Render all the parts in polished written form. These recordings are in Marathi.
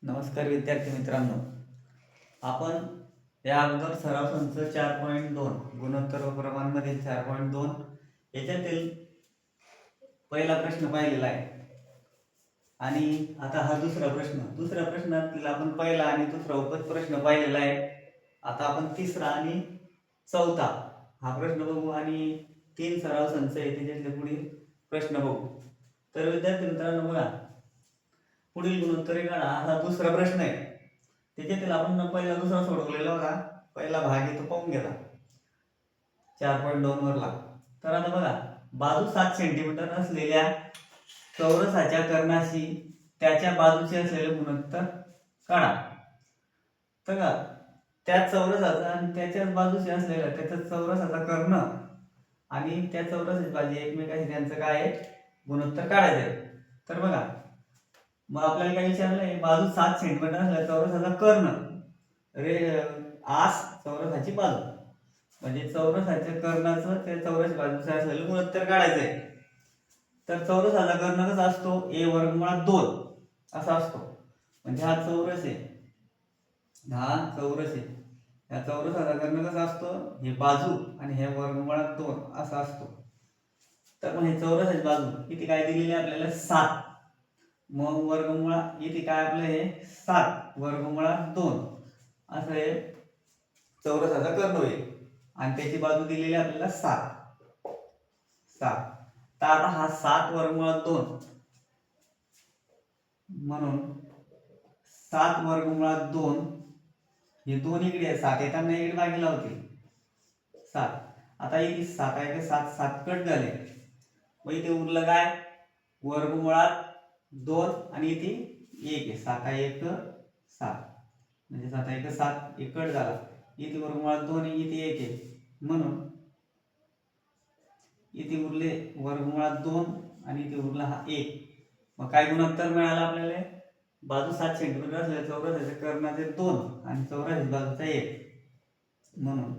नमस्कार विद्यार्थी मित्रांनो, आपण या अगोदर सराव संच 4.2 गुणोत्तर व प्रमाणमधील 4.2 याच्यातील पहिला प्रश्न पाहिलेला आहे आणि आता हा दुसऱ्या प्रश्नातील आपण पहिला आणि दुसरा उपप्रश्न पाहिलेला आहे. आता आपण तिसरा आणि चौथा हा प्रश्न बघू आणि 3 सराव संच आहे त्याच्यातले पुढील प्रश्न बघू. तर विद्यार्थी मित्रांनो बघा, पुढील गुणोत्तरे काढा हा दुसरा प्रश्न आहे. त्याच्यातील आपण पहिला दुसरा सोडवलेला होता. पहिला भाग इथं पाहून गेला 4.2 वरला. तर आता बघा, बाजू 7 सेंटीमीटर असलेल्या चौरसाच्या कर्णाशी त्याच्या बाजूचे असलेले गुणोत्तर काढा. तर का त्या चौरसाचा आणि त्याच्याच बाजूचे असलेला त्याचा चौरसाचा कर्ण आणि त्या चौरसाची बाजू एकमेकाशी त्यांचं काय आहे गुणोत्तर काढायचं आहे. तर बघा, मग आपल्याला काय विचारलंय, बाजू 7 सेंटीमीटर असल्या चौरसाचा कर्ण आस चौरसाची बाजू म्हणजे चौरसाच्या कर्णाचं त्या चौरस बाजूचं असलेलं गुणोत्तर काढायचंय. तर चौरसाचा कर्ण कसा असतो, a वर्गमुळात 2 असा असतो. म्हणजे हा चौरस आहे, या चौरसाचा कर्ण कसा असतो, हे बाजू आणि हे वर्गमुळात 2 असा असतो. तर मग हे चौरसाची बाजू किती काय दिलेली आपल्याला 7, मग वर्गमुळात इथे काय आपलं हे 7 वर्गमुळात 2 असं हे चौरसाचा कर्ण होईल आणि त्याची बाजू दिलेली आपल्याला 7. तर आता हा 7 वर्गमुळात 2 म्हणून 7 वर्गमुळात 2 हे 2 इकडे आहे, 7 येताना इकडे बाजूला होते 7. आता इथे 7 आहे का 7 7 कट झाले, मग इथे उरलं काय वर्गमुळात 2 आणि इथे 1 आहे, 7 1 7 म्हणजे 7 1 7 1 कट झाला. इथे वर्गमुळात 2 आहे, इथे 1 आहे, म्हणून इथे उरले वर्गमुळात 2 आणि इथे उरला हा 1. मग काय गुणोत्तर मिळालं आपल्याला, बाजू 7 सेंटीमीटर असलेल्या चौरसाच्या कर्णाचे 2 आणि चौरसाच्या बाजूचा 1 म्हणून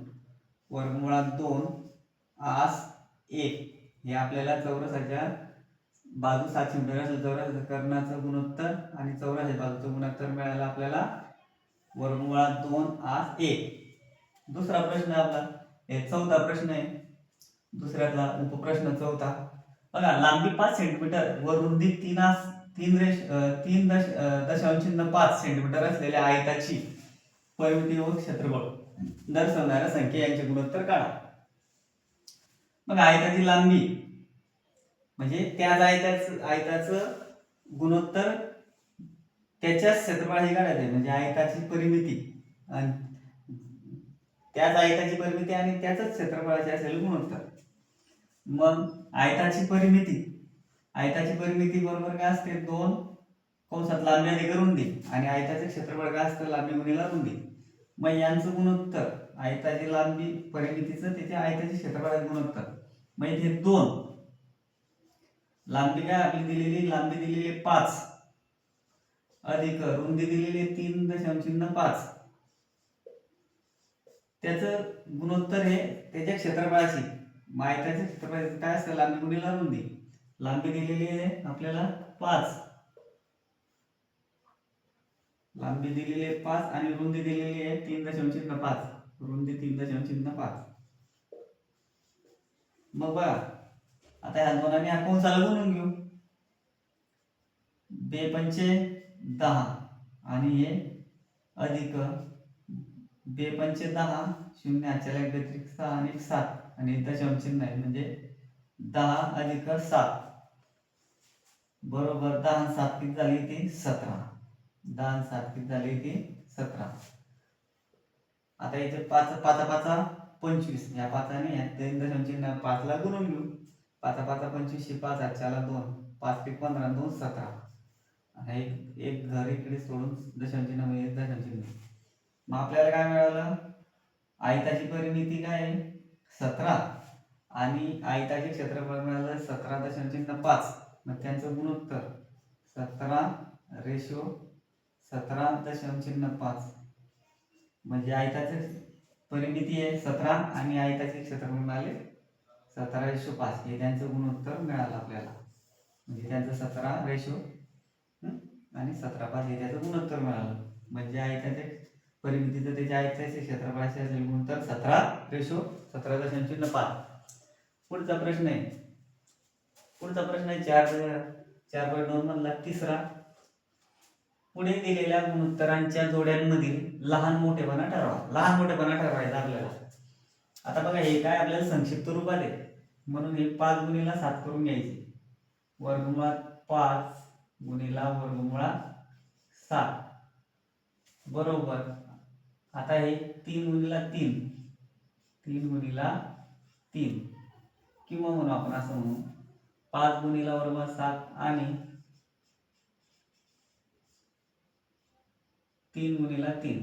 वर्गमुळात 2 आस 1 हे आपल्याला चौरसाच्या बाजू 7 सेंटीमीटर असलेल्या चौरसाच्या कर्णाचं गुणोत्तर आणि चौरसाच्या बाजूचं गुणोत्तर मिळालं आपल्याला वर्गमुळात 2 आस 1. दुसरा प्रश्न आपला हे चौथा प्रश्न आहे, दुसऱ्यातला उपप्रश्न चौथा. बघा, लांबी 5 सेंटीमीटर व रुंदी 3.5 सेंटीमीटर असलेल्या आयताची परिमिती व क्षेत्रफळ दर्शवणाऱ्या संख्या यांचे गुणोत्तर काढा. मग आयताची लांबी म्हणजे त्याच आयताचं गुणोत्तर त्याच्याच क्षेत्रफळाशी काढायचे, म्हणजे आयताची परिमिती आणि त्याच आयताची परिमिती आणि त्याच क्षेत्रफळाचे असेल गुणोत्तर. मग आयताची परिमिती बरोबर काय असते, 2 कंसात लांबी अधिक रुंदी आणि आयताचे क्षेत्रफळ काय असतं, लांबी गुणिले रुंदी. मग यांचं गुणोत्तर आयताची लांबी परिमितीचं त्याच्या आयताचे क्षेत्रफळाचे गुणोत्तर. मग इथे 2 लांबी काय आपली दिलेली, लांबी दिलेली 5 अधिक रुंदी दिलेली 3.5, त्याचं गुणोत्तर हे त्याच्या क्षेत्रफळाशी. आयताच्या क्षेत्रफळाचे काय असतं, लांबी गुणिले रुंदी. लांबी दिलेली आहे आपल्याला 5, लांबी दिलेली आहे 5 आणि रुंदी दिलेली आहे 3.5, रुंदी 3.5. मग बघा, आता ह्या दोनांनी हा कंसाला गुणून घेऊ, 2 पंचे 10 आणि हे अधिक 2 पंचे 10 शून्य हातच्या व्यतिरिक्त 6 आणि 7 आणि दशांश चिन्ह आहे म्हणजे 10 अधिक 7 बरोबर 10 आणि 7 किती झाली ती 17. 10 आणि 7 किती झाली ती 17. आता इथे 5 5 5 25, या 5 आणि या 3 दशांश चिन्ह 5 ला गुणून घेऊ. 5 5 25, 5 हातच्याला 2, 5 ते 15 2 17 आणि एक घर इकडे सोडून दशांश चिन्ह म्हणजे दशांश चिन्ह. मग आपल्याला काय मिळालं, आयताची परिमिती काय आहे 17 आणि आयताचे क्षेत्रफळ मिळालं 17.5. मग त्यांचं गुणोत्तर 17:17.5 म्हणजे आयताची परिमिती आहे 17 आणि आयताचे क्षेत्रफळ मिळाले 17:5. हे त्यांचं गुणोत्तर मिळालं आपल्याला, म्हणजे त्यांचं 17:17 आणि 17/5 हे त्याचं गुणोत्तर मिळालं. म्हणजे आयताचे परिमितीचं त्याच्या आयताचे क्षेत्रफळाशी असेल गुणोत्तर 17:17.5. पुढचा प्रश्न आहे 4.2 मधला तिसरा. पुढे दिलेल्या गुणोत्तरांच्या जोड्यांमधील लहान मोठेपणा ठरवा. लहान मोठेपणा ठरवायचा आपल्याला. आता बघा हे काय आपल्याला संक्षिप्त रूपात आहे म्हणून हे 5 गुणिला 7 करून घ्यायचे. वर्गमुळात 5 गुणिला वर्गमुळात 7 बरोबर. आता हे 3 गुणिला 3 3 गुणिला 3 किंवा म्हणू आपण असं म्हणू 5 गुणिला वर्गमुळात 7 आणि 3 गुणिला 3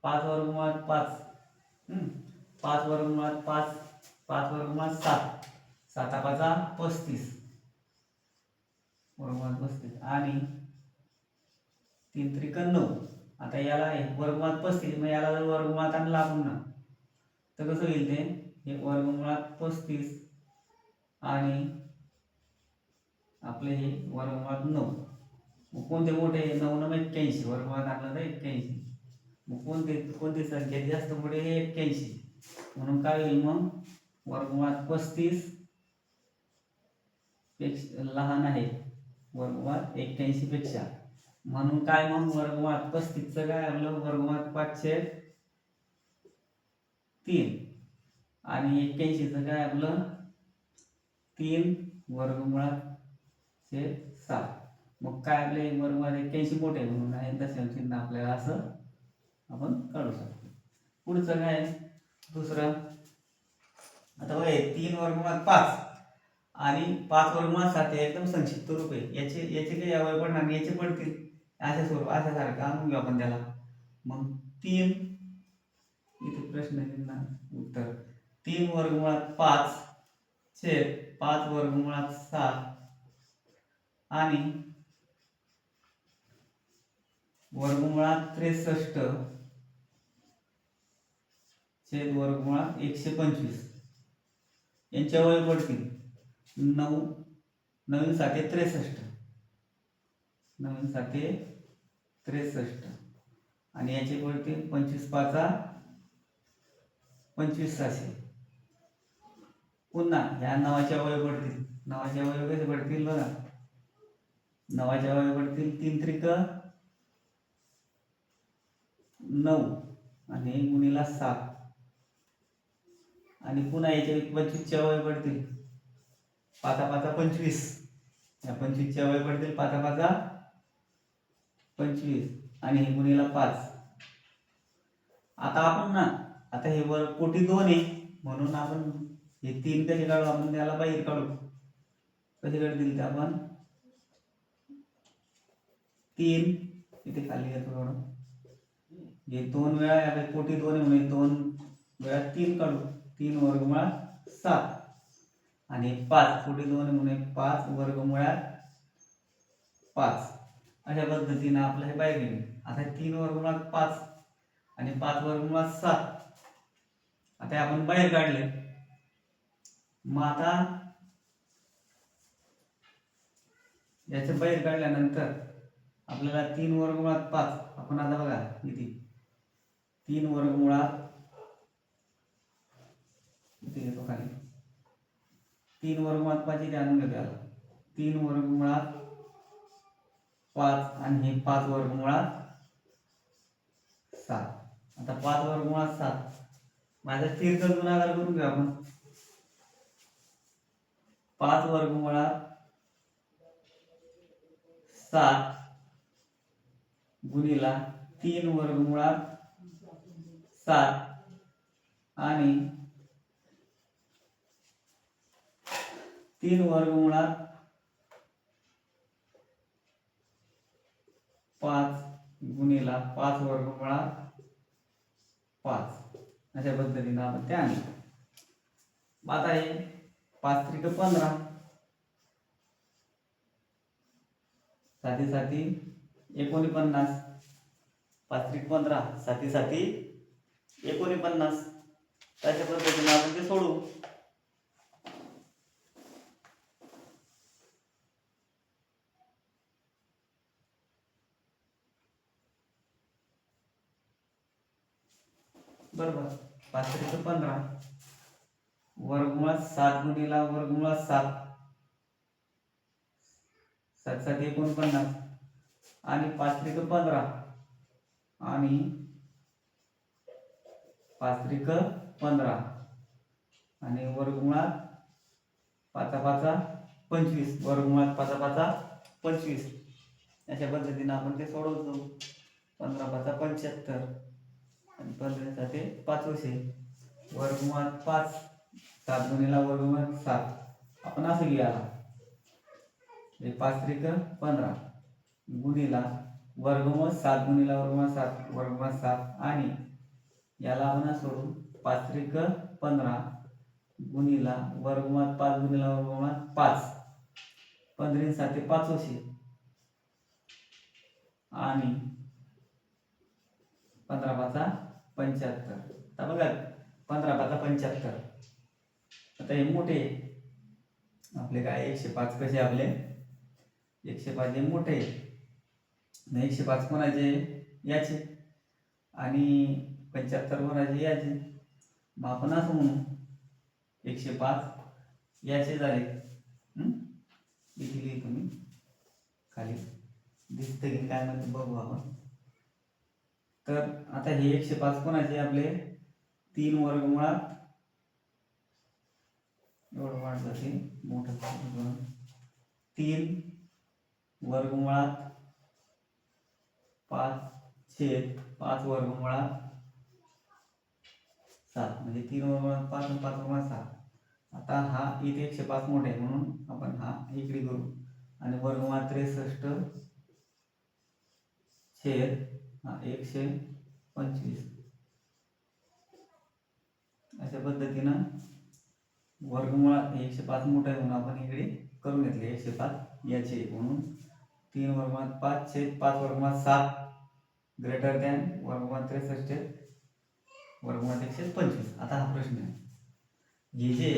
5 वर्गमुळात 5 5 वर्गमुळात 5 5 वर्गमुळात 7 7 35 वर्गमुळात 35 आणि 3 त्रिक 9. आता याला वर्गमुळात 35 मग याला जर वर्गमुळात आणला आपण ना तर कसं होईल ते हे वर्गमुळात 35 आणि आपले हे वर्गमुळात 9. मग कोणते मोठे 9 9 81 वर्गमुळात आणलं तर 81. मग कोणती संख्या जास्त मोठी हे 81 म्हणून काय होईल मग वर्गमुळात 35 पेक्षा लहान आहे वर्गमुळात 81 पेक्षा. म्हणून काय मग वर्गमुळात 35 चं काय आपलं वर्गमुळात 5/3 आणि 81 चं काय आपलं 3 वर्गमुळात 7. मग काय आपले वर्गमुळात 81 मोठे म्हणून आहे दशांश चिन्ह आपल्याला असं आपण काढू शकतो. पुढचं काय दुसरं. आता बघा 3 वर्गमुळात 5 आणि 5 वर्गमुळात 7 हे एकदम संक्षिप्त रूप आहे. याचे काही अवयव पडणार आणि याचे पडतील अशा स्वरूप अशा सारखं आणून घेऊ आपण त्याला. मग 3 इथे प्रश्न उत्तर 3 वर्गमुळात 5 छेद 5 वर्गमुळात 7 आणि वर्गमुळात 63 छेद वर्गमुळात 125 यांच्या अवयव पडतील 9 9 7 63 9 7 63 आणि याचे पडतील 25 5 25 600. पुन्हा ह्या नावाचे अवयव पडतील. नावाचे अवयव कसे पडतील बघा. नावाचे अवयव पडतील 3 त्रिक 9 आणि गुणिला 7 आणि पुन्हा याचे 25 चे अवयव पडतील 5 5 25. या 25 चे अवयव पडतील 5 5 25 आणि हे गुणिला 5. आता आपण ना आता हे वर कोटी 2 आहे म्हणून आपण हे 3 कसे काढू आपण त्याला बाहेर काढू. कसे काढतील ते आपण 3 इथे खाली येतो थोडं हे 2 वेळा या कोटी 2 आहे म्हणून 2 वेळा 3 काढू. 3 वर्गमुळात 7 आणि 5 कोटी 2 आहे म्हणून 5 वर्गमुळात 5 अशा पद्धतीने आपलं हे बाहेर गेले. आता 3 वर्गमुळात 5 आणि 5 वर्गमुळात 7 आता आपण बाहेर काढले. मग आता याचे बाहेर काढल्यानंतर आपल्याला 3 वर्गमुळात 5 आपण आता बघा किती 3 वर्गमुळात इथे येतो खाली 3 वर्गमुळात 5 इथे आणून घेतो. 3 वर्गमुळात 5 आणि हे 5 वर्गमुळात 7. आता 5 वर्गमुळात 7 माझा स्थिरचा गुणाकार करून घेऊ आपण. 5 वर्गमुळात 7 गुणिला 3 वर्गमुळात 7 आणि 3 वर्गमुळात 5 गुणिला 5 वर्गमुळात 5 अशा पद्धतीने आपण ते आणले. आता हे 5 त्रिक 15 साती साती 49 5 त्रिक 15 साती साती 49 अशा पद्धतीने आपण ते सोडवू. बरोबर. 5 त्रिक 15, वर्गमुळात 7 गुणिला वर्गमुळात 7, 7 7 49 आणि 5 त्रिक 15 आणि 5 त्रिक 15 आणि वर्गमुळात 5 5 25, वर्गमुळात 5 5 25. अशा पद्धतीने आपण ते सोडवतो. 15 5 75 आणि 15 7 500. वर्गमुळात 5, 7 गुणिला वर्गमुळात 7, आपण असं लिहायला 5 त्रिक 15 गुणिला वर्गमूळ 7 गुणिला वर्गमूळ 7, वर्गमूळ 7 आणि याला आपण सोडून 5 त्रिक 15 गुणिला वर्गमूळ 5 गुणिला वर्गमूळ 5, 15 7 500 आणि 15 5 75. आता बघा 15 5 75. आता हे मोठे आपले काय 105 कसे आपले 105 हे मोठे 105 कोणाचे याचे आणि 75 कोणाचे याचे. मग आपण असं म्हणू 105 याचे झाले. इथे लिहितो मी खाली, दिसतं की काय म्हणते बघू आपण. तर आता हे 105 कोणाचे आपले 3 वर्गमुळात एवढं वाढलं ते मोठं 3 वर्गमुळात 5/5 वर्गमुळात 7, म्हणजे 3 वर्गमुळात 5 आणि 5 वर्गमुळात 7. आता हा इथे 105 मोठा आहे म्हणून आपण हा इकडे करू आणि वर्गमुळात 63 छेद 125. अशा पद्धतीनं वर्गमुळात 105 मोठा आहे म्हणून आपण इकडे करून घेतले 105 याचे, म्हणून 3 वर्गमुळात 5 छेद 5 वर्गमुळात 7 ग्रेटर दॅन वर्गमुळात 63 वर्गमुळात 125. आता हा प्रश्न आहे, हे जे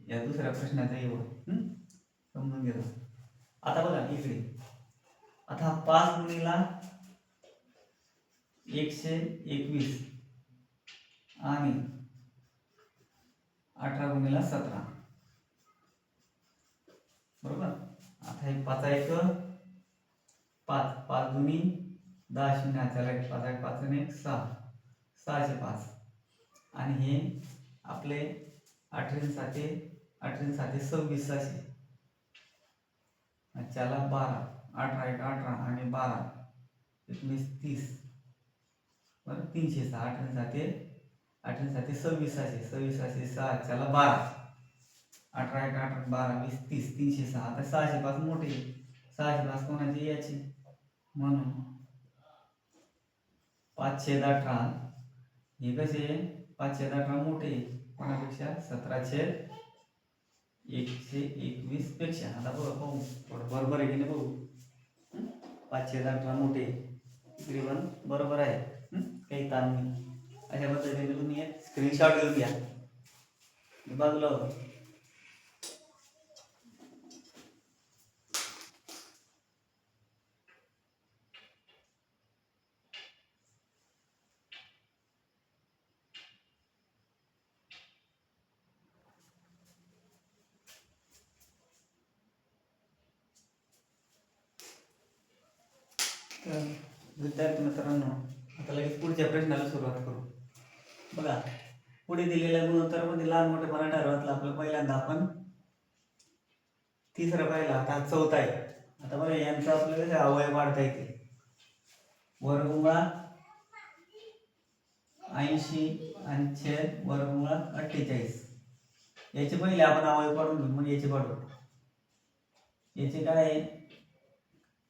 या दुसऱ्या प्रश्नाचा एवढं समजून घेतो. आता बघा इकडे, आता हा 5 गुणिला 121 आणि 18 गुणिला 17, बरोबर. आता हे 5 1 5, 5 दुनी 10 शून्य हाताला 5 1 5 आणि 1 6, 605 आणि हे आपले 18 7 18 7 26 600. चला 12, 18 1 18 आणि 12 19 30, बरं 306, 18 7 18 7 26 600, 26 600 6, चला 12, 18 1 18 12 20 30, 306. आता 605 मोठे, 605 कोणाचे याचे, म्हणून 5/18 हे कसे 5/18 मोठे कोणापेक्षा 17/121 पेक्षा. आता बघू बरोबर आहे की नाही बघू. 5/18 मोठे इकडे पण बरोबर आहे, काही ताण नाही. अशा पद्धतीने तुम्ही एक स्क्रीनशॉट घेऊन घ्या, बाजूला होतं. विद्यार्थी मित्रांनो, आता लगेच पुढच्या प्रश्नाला सुरुवात करू. बघा, पुढे दिलेल्या गुणोत्तरामध्ये लहान मोठेपणा ठरवतला आपलं पहिल्यांदा आपण तिसरं पाहिला, आता चौथा आहे. आता बघा यांचं आपल्याला कसे अवयव वाढता येते. वर्गमुळात 80 आणि छेद वर्गमुळात 48. याचे पहिले आपण अवयव काढून घेऊ, मग याचे काढू. याचे काय आहे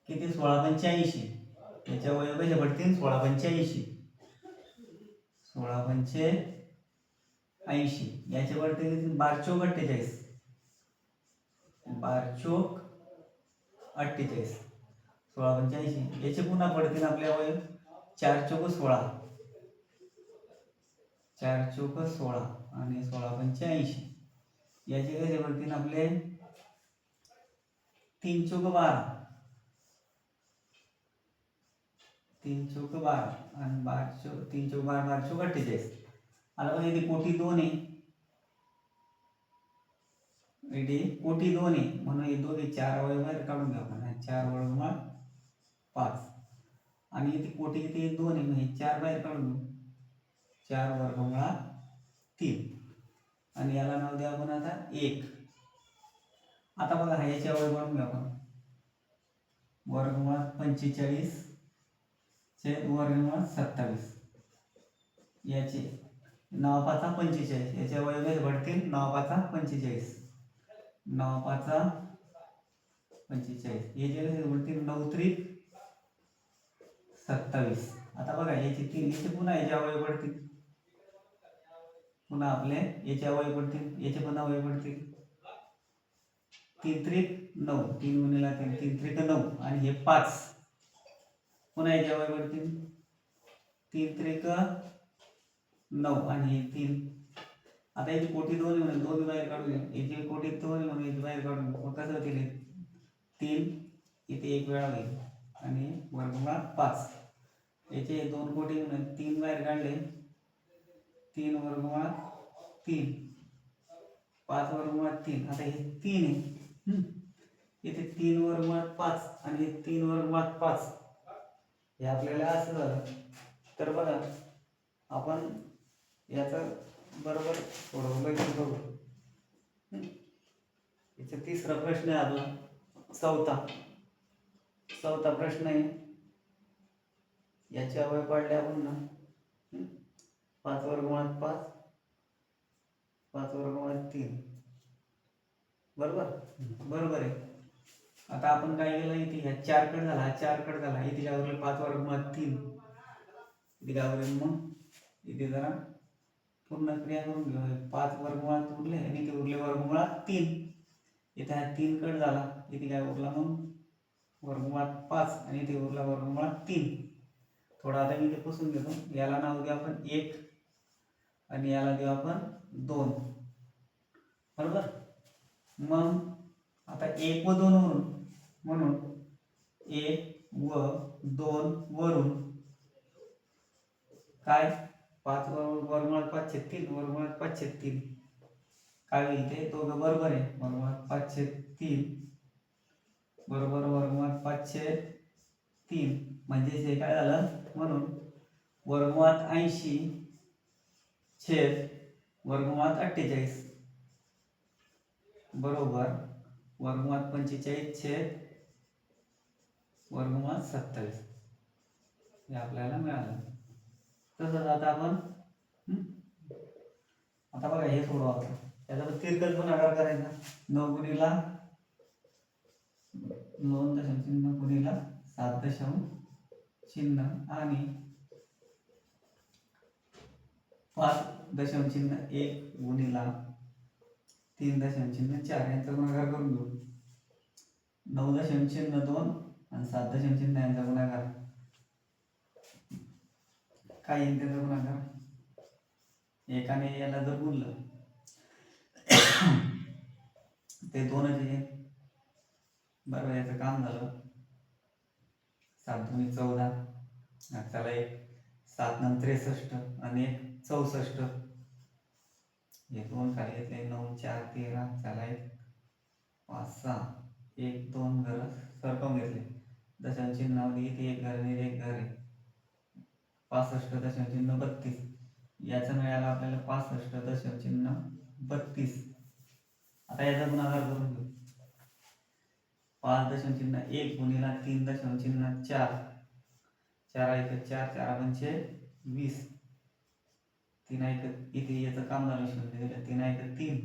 किती 16 85. याचे अवयव कसे पडतील 16 85, 16 85. याचे पडतील 12 चौक 48, 12 चौक 48, 16 85. याचे पुन्हा पडतील आपले अवयव 4 चौक 16, 4 चौक 16 आणि 16 85. याचे कसे पडतील आपले 3 चौक 12, 3 चौक 12 आणि 3 चौक 12 12 चौक 48. आता बघा इथे कोटी 2 आहे, इथे कोटी 2 आहे म्हणून हे दोघे 4 अवयव बाहेर काढून घ्या आपण. 4 वर्गमूळ 5 आणि इथे कोटी इथे 2 आहे म्हणजे 4 बाहेर काढून घेऊ. 4 वर्गमूळ 3 आणि याला नाव द्या आपण आता 1. आता बघा हा याच्या अवयव काढून घ्या आपण. वर्गमूळ 45 छेद वर्गमूळ 27 याचे नावापाचा 45 याच्या अवयव भरतील नावापाचा 45 नावापाचा 45 याचे भरतील 9 त्रिक 27. आता बघा याचे 3 याचे पुन्हा याचे अवयव पडतील, पुन्हा आपले याचे अवयव पडतील, याचे पण अवयव पडतील. 3 त्रिक 9 3 गुणिला 3 3 त्रिक 9 आणि हे 5 पुन्हा याचे अवयव पडतील 3 त्रिक 9 आणि हे 3. आता याची कोटी 2 म्हणून 2 बाहेर काढून घ्या. याची कोटी 2 म्हणून याची बाहेर काढून मग कसं होतील 3 इथे 1 वेळा होईल आणि वर्गमूळ 5 याचे 2 कोटी म्हणून 3 बाहेर काढले 3 वर्गमूळ 3 5 वर्गमूळ 3. आता हे 3 आहे इथे 3 वर्गमूळ 5 आणि हे 3 वर्गमूळ 5 हे आपल्याला असं झालं. तर बघा आपण याचं बरोबर सोडवलं की बघू. याचा तिसरा प्रश्न आहे आपला चौथा प्रश्न आहे. याचे अवयव काढले आपण ना 5 वर्गमूळ 5 5 वर्गमूळ 3 बरोबर आहे. आता आपण काय केलं इथे ह्या 4 कट झाला, 4 कट झाला, इथे काय उरले 5 वर्गमूळ 3 इथे काय उरले मग इथे जरा पूर्ण क्रिया करून घेऊ. 5 वर्गमूळात उरले आणि इथे उरले वर्गमूळ 3. इथे हा 3 कट झाला, इथे काय उरला मग वर्गमूळ 5 आणि इथे उरला वर्गमूळ 3. थोडा आता मी इथे पुसून घेतो. याला नाव देऊ आपण 1 आणि याला देऊ आपण 2 बरोबर. मग आता 1 व 2 वरून म्हणून 1 व 2 वरून काय 5 वर्गमूळ 5 छेद 3 वर्गमूळ 5 छेद 3 काय होईल ते दोघं बरोबर आहे. वर्गमूळ 5 छेद 3 बरोबर वर्गमूळ 5 छेद 3 म्हणजे हे काय झालं म्हणून वर्गमूळ 80 छेद वर्गमूळ 48 बरोबर वर्गमूळ 45 छेद वर्गमूळ 27 हे आपल्याला मिळालं. तसंच आता आपण आता बघा हे सोडवा आपण. त्याचा तिरकस गुणाकार करायचा 9 गुणिला 9 दशांश चिन्ह गुणिला 7 दशांश चिन्ह आणि 5 दशांश चिन्ह 1 गुणिला 3 दशांश चिन्ह 4 यांचा गुणाकार करून घेऊ. 9 दशांश चिन्ह 2 आणि 7 दशांश चिन्ह यांचा गुणाकार काय येईल त्याचा गुणाकार. एकाने याला जर गुणलं ते 2च येईल बरोबर. याचं काम झालं 7 दुनी 14 त्याला 1 7 नंतर 63 आणि 1 64 हे 2 खाली घेतले 9 4 13 त्याला 1 5 6 1 2 घर सरकवून घेतले. दशांश चिन्हामध्ये इथे 1 घर आणि 1 घर आहे 65 दशांश चिन्ह 32 याचं मिळालं आपल्याला 65 दशांश चिन्ह 32. आता याचा गुणाकार करून घेऊ. 5 दशांश चिन्ह 1 गुणिला 3 दशांश चिन्ह 4 4 1 4 4 पंचे 20 3 1 इथे याचं काम झालं शून्य दिलं 3 1 3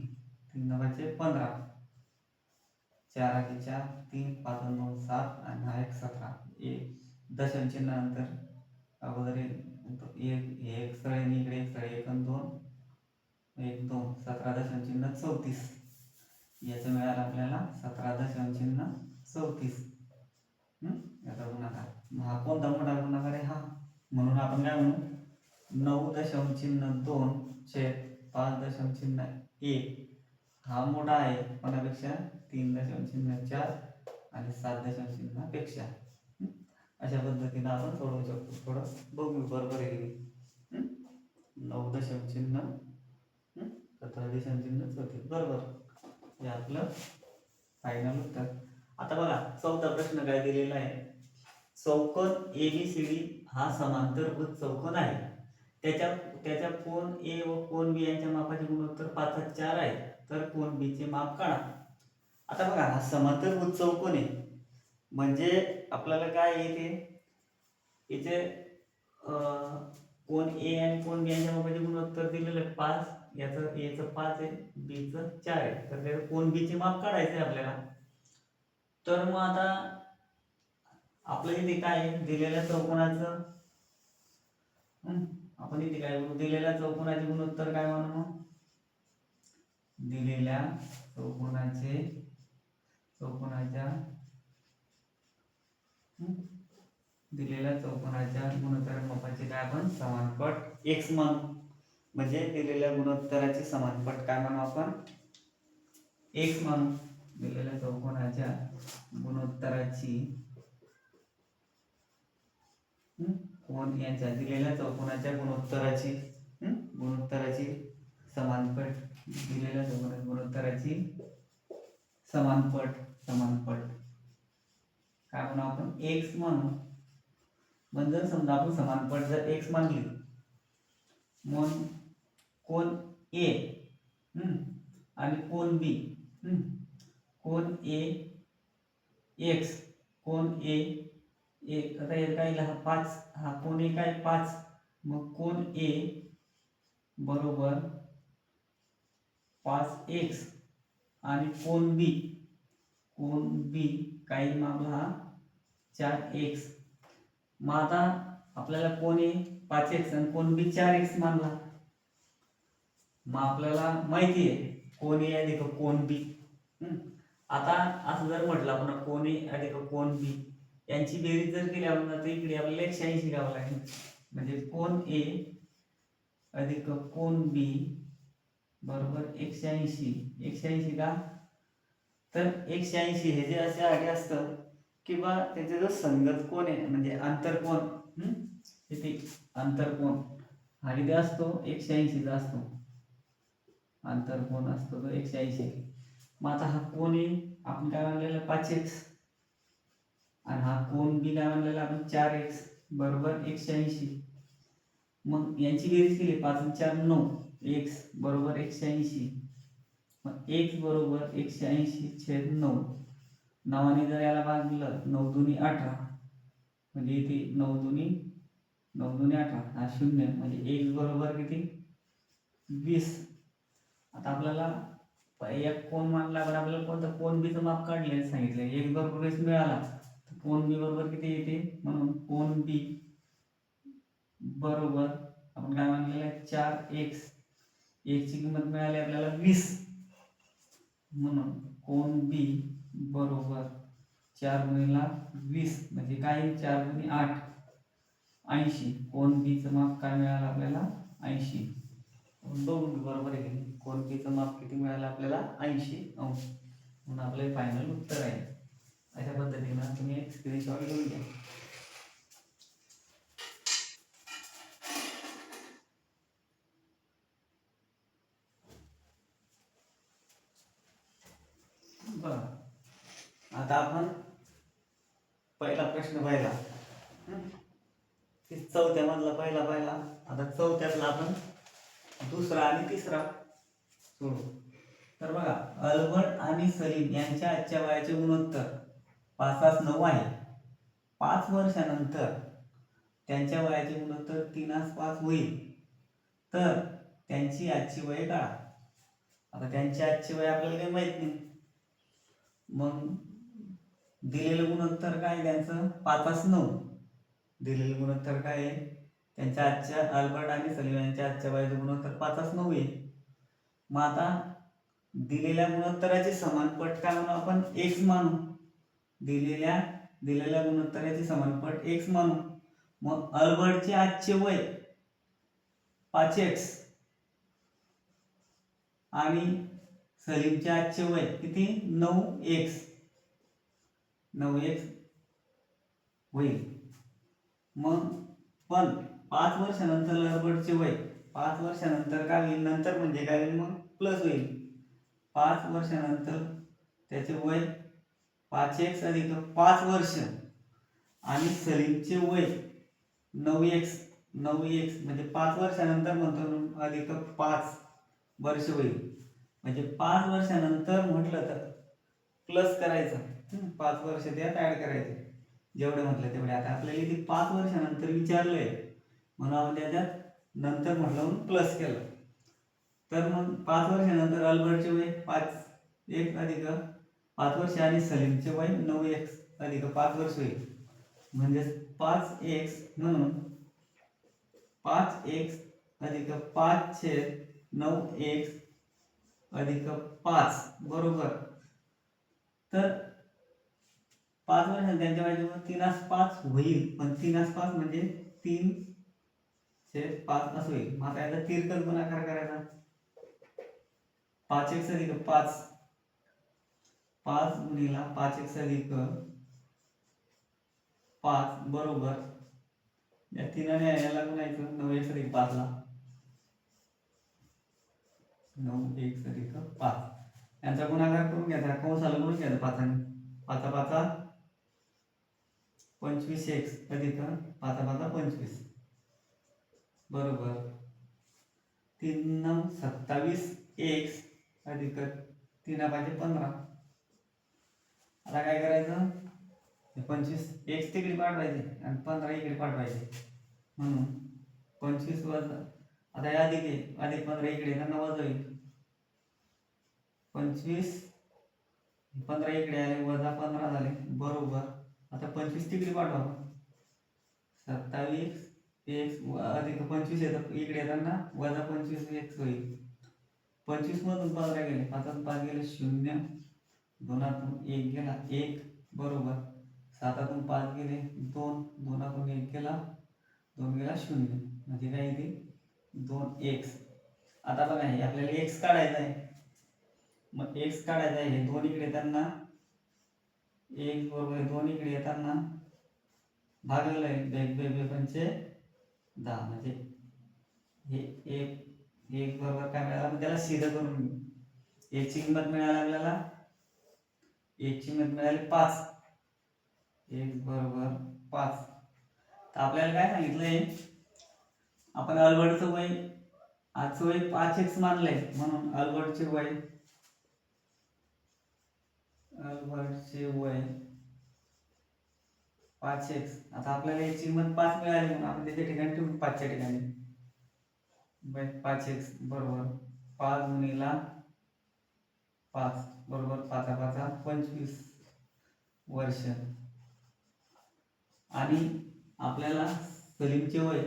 3 9 15 4 1 4 3 5 2 7 आणि हा 1 17 1 दशांश चिन्ह नंतर अगोदर एक स्थळे आणि इकडे एक स्थळे 1 2 1 2 17 दशांश चिन्ह 34 याचं मिळालं आपल्याला 17 दशांश चिन्ह 34 याचा गुणाकार. हा कोणता मोठा गुणाकार आहे हा म्हणून आपण काय म्हणू 9 दशांश चिन्ह 2 छेद 5 दशांश चिन्ह 1 हा मोठा आहे कोणापेक्षा 3 दशांश चिन्ह 4 आणि 7 दशांश चिन्हापेक्षा. अशा पद्धतीने आपण सोडवू शकतो. थोडं बघू बरोबर आहे की 9 दशांश चिन्ह 17 दशांश चिन्ह 34 बरोबर. हे आपलं फायनल उत्तर. आता बघा चौथा प्रश्न काय दिलेला आहे. चौकोन ABCD हा समांतरभुज चौकोन आहे. त्याच्या त्याच्या कोन ए व कोन बी यांच्या मापाचे गुणोत्तर 5/4 आहे. तर कोन बी चे माप काढा. आता बघा हा समांतरभुज चौकोन आहे म्हणजे आपल्याला काय येते इथे कोन ए आणि कोन बी यांच्या मापाचे गुणोत्तर दिलेलं आहे 5. याचं एचं 5 आहे, बीचं 4 आहे. तर त्याचं कोन बी चे माप काढायचं आहे आपल्याला. तर मग आता आपलं इथे काय दिलेल्या चौकोनाचं आपण इथे काय करू, दिलेल्या चौकोनाचे गुणोत्तर काय म्हणू, दिलेल्या चौकोनाच्या गुणोत्तर मापाचे काय आपण समानपट x म्हणू. म्हणजे दिलेल्या गुणोत्तराचे समानपट काय म्हणू आपण x म्हणू. दिलेल्या चौकोनाच्या गुणोत्तराची कोन यांच्या दिलेल्या चौकोनाच्या गुणोत्तराची समानपट, दिलेल्या चौकोनाच्या गुणोत्तराची समानपट काय म्हणू आपण x म्हणू. म्हणजे समजा आपण समानपट जर x मानली मग कोन A आणि कोन B cone A x cone A एक आता हे काय हा 5 हा कोन A काय 5 मग कोन A बरोबर 5x आणि कोन B काय मागला हा 4x. मग आता आपल्याला कोन A 5x आणि कोन B 4x मानला. मग आपल्याला माहिती आहे कोन A अधिक कोन B. आता असं जर म्हटलं आपण कोन A अधिक कोन B यांची बेरीज जर केली आपण तर इकडे आपल्याला 180 घ्यावं लागेल. म्हणजे कोन A अधिक कोन B बरोबर 180 का, तर 180 हे जे असे असतं किंवा त्याचे जो संगत कोन आहे म्हणजे आंतरकोन इथे आंतरकोन हा किती असतो 180 चा असतो. आंतरकोन असतो तो 180. मग आता हा कोन आहे आपण काय म्हणलेला 5x आणि हा कोन बी काय म्हणलेला आपण 4x बरोबर 180. मग यांची बेरीज केली 5 आणि 4 9 x बरोबर 180. मग x बरोबर 180/9. 9 जर याला भागलं 9 दुनी 18 म्हणजे इथे 9 दुनी 18 हा 0 म्हणजे x बरोबर किती 20. आता आपल्याला एक कोन मानला पण आपल्याला कोणता कोन बी चं माप काढले सांगितलं x बरोबर 20 मिळाला. कोन बी बरोबर किती येते म्हणून कोन बी बरोबर आपण काय मानलेलं आहे 4x. x ची किंमत मिळाली आपल्याला 20 म्हणून कोन बी बरोबर 4 गुणिले 20 म्हणजे काय 4 गुणिले 8 80. कोन बी चं माप काय मिळालं आपल्याला 80. बघून बरोबर आहे कोन बी चं माप किती मिळालं आपल्याला 80 अंश. म्हणून आपलं फायनल उत्तर आहे. अशा पद्धतीने तुम्ही एक स्क्रीनशॉट घेऊन घ्या. आता आपण पहिला प्रश्न पाहिला चौथ्या मधला पहिला. आता चौथ्यातला आपण दुसरा आणि तिसरा सोडू. तर बघा अल्बर्ट आणि सलीम यांच्या आजच्या वयाचे गुणोत्तर 5/9 आहे. 5 वर्षानंतर त्यांच्या वयाचे गुणोत्तर 3/5 होईल. तर त्यांची आजची वय काढा. आता त्यांची आजची वय आपल्याला काही माहित नाही. मग दिलेलं गुणोत्तर काय त्यांचं 5/9. दिलेलं गुणोत्तर काय आहे त्यांच्या आजच्या अल्बर्ट आणि सलीम यांच्या आजच्या वयाचे गुणोत्तर 5/9 आहे. मग आता दिलेल्या गुणोत्तराचे समानपट काय म्हणू आपण x मानू. दिलेल्या गुणोत्तराचे समानपट x मानू. मग अल्बर्टचे आजचे वय 5x आणि सलीमचे आजचे वय किती 9x होईल. मग पण 5 वर्षानंतर अल्बर्टचे वय 5 वर्षानंतर काय होईल, नंतर म्हणजे काय होईल, मग प्लस होईल. 5 वर्षानंतर त्याचे वय 5x अधिक 5 वर्ष आणि सलीमचे वय 9x म्हणजे 5 वर्षानंतर म्हणतो अधिक 5 वर्ष होईल. म्हणजे 5 वर्षानंतर म्हटलं तर प्लस करायचं, 5 वर्ष त्यात ऍड करायचे, जेवढे म्हटलं तेवढे. आता आपल्याला इथे 5 वर्षानंतर विचारलंय म्हणून आपण त्याच्यात नंतर म्हटलं म्हणून प्लस केलं. तर मग 5 वर्षानंतर अल्बर्टचे वय 5x अधिक 5 वर्ष आणि सलीमचे वय 9x अधिक 5 वर्ष होईल. म्हणजे 5x म्हणून 5x अधिक 5/9x अधिक 5 बरोबर. तर 5 वर्षांनी त्यांच्या बाजूला 3/5 होईल, पण 3/5 म्हणजे 3/5 असं होईल. मग आता याचा तिरकस गुणाकार करायचा. 5x अधिक 5 5 गुणिला 5x अधिक 5 बरोबर, या 3 ने याला गुणायचं 9x अधिक 5 ला, 9x अधिक 5 यांचा गुणाकार करून घ्यायचा, कंसाला गुणून घ्यायचा 5 ने. 5 25x अधिक 5 25 बरोबर 3 27x अधिक 3 15. आता काय करायचं, 25 x तिकडे पाठवायचे आणि 15 इकडे पाठवायचे, म्हणून 25 वजा, आता या अधिक आहे, अधिक 15 इकडे ना वजा होईल. 25 15 इकडे आले, वजा 15 झाले बरोबर. आता 25 तिकडे पाठवा, 27x अधिक 25 येतात इकडे येताना वजा 25x होईल. 25 मधून 15 गेले, 5 5 गेले 0, 2 1 गेला 1 बरोबर. 7 5 गेले 2, 2 1 गेला 2 गेला 0, म्हणजे काय येते 2x. आता बघा हे आपल्याला x काढायचा आहे, मग x काढायचा आहे, 2 इकडे येताना x बरोबर 2 इकडे येताना भागलेलं आहे, 2 पंचे 10, म्हणजे हे 1 बरोबर काय मिळाला, मग त्याला सिद्ध करून x ची किंमत मिळाली आपल्याला, x ची किंमत मिळाली 5, x बरोबर 5. तर आपल्याला काय सांगितलंय, आपण अल्बर्टचं वय आजचं वय 5x मानलंय, म्हणून अल्बर्टचे वय 5x. आता आपल्याला याची किंमत 5 मिळाली, म्हणून आपण त्याच्या ठिकाणी ठेवू 5 च्या ठिकाणी 5x बरोबर 5 गुणिला 5 बरोबर 5 25 वर्ष. आणि आपल्याला सलीमचे वय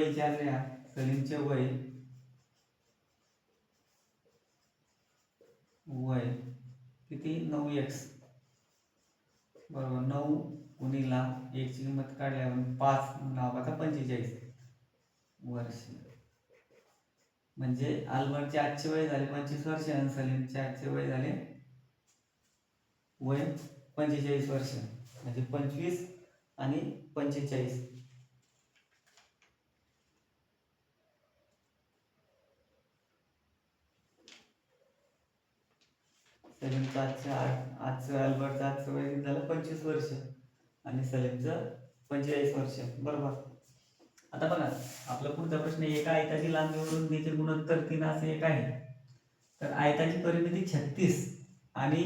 विचारले आहे. सलीमचे वय किती 9x बरोबर 9 गुणिला x ची किंमत काढल्यावर 5 9 45 वर्ष. म्हणजे अल्बर्टचे आजचे वय झाले 25 वर्ष आणि सलीमचे आजचे वय झाले 45 वर्ष, म्हणजे 25 आणि 45. सलीमचं आजचं अल्बर्टचं आजचं वय झालं 25 वर्ष आणि सलीमचं 45 वर्ष बरोबर. आता बघा आपला पुढचा प्रश्न, एका आयताची लांबी व रुंदीचे गुणोत्तर 3 असे एक आहे, तर आयताची परिमिती 36 आणि